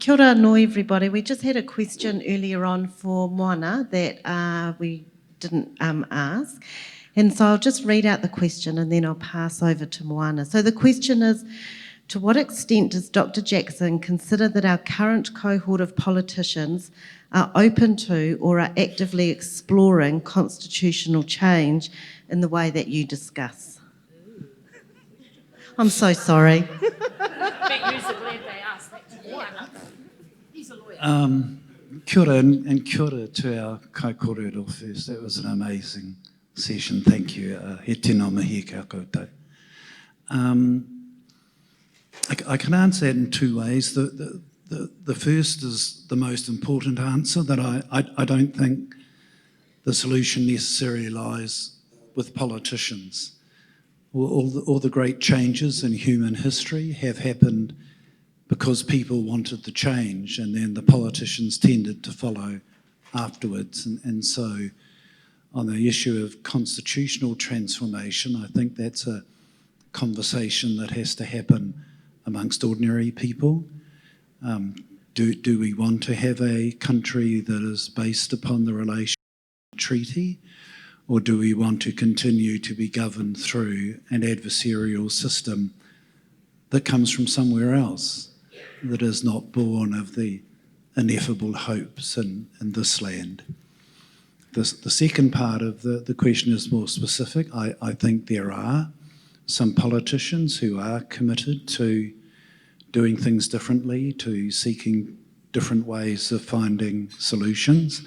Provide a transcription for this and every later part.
Kia ora no everybody. We just had a question earlier on for Moana that we didn't ask. And so I'll just read out the question and then I'll pass over to Moana. So the question is, to what extent does Dr. Jackson consider that our current cohort of politicians are open to or are actively exploring constitutional change in the way that you discuss? I'm so sorry. Kia ora and kia ora to our kaikorero first. That was an amazing session. Thank you. He tino mihi kia koutou. I can answer that in two ways. The first is the most important answer, that I don't think the solution necessarily lies with politicians. All the great changes in human history have happened because people wanted the change, and then the politicians tended to follow afterwards. And so on the issue of constitutional transformation, I think that's a conversation that has to happen amongst ordinary people. Do we want to have a country that is based upon the relation treaty, or do we want to continue to be governed through an adversarial system that comes from somewhere else, that is not born of the ineffable hopes in this land? The second part of the question is more specific. I think there are some politicians who are committed to doing things differently, to seeking different ways of finding solutions,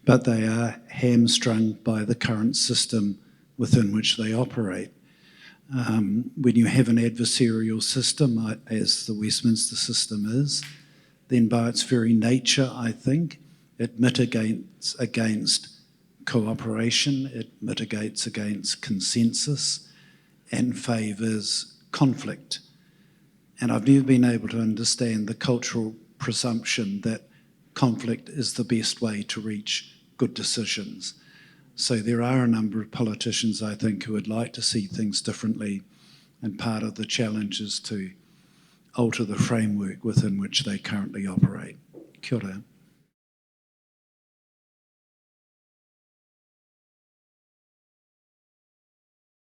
but they are hamstrung by the current system within which they operate. When you have an adversarial system, as the Westminster system is, then by its very nature, I think, it mitigates against cooperation, it mitigates against consensus, and favours conflict. And I've never been able to understand the cultural presumption that conflict is the best way to reach good decisions. So there are a number of politicians, I think, who would like to see things differently, and part of the challenge is to alter the framework within which they currently operate. Kia ora.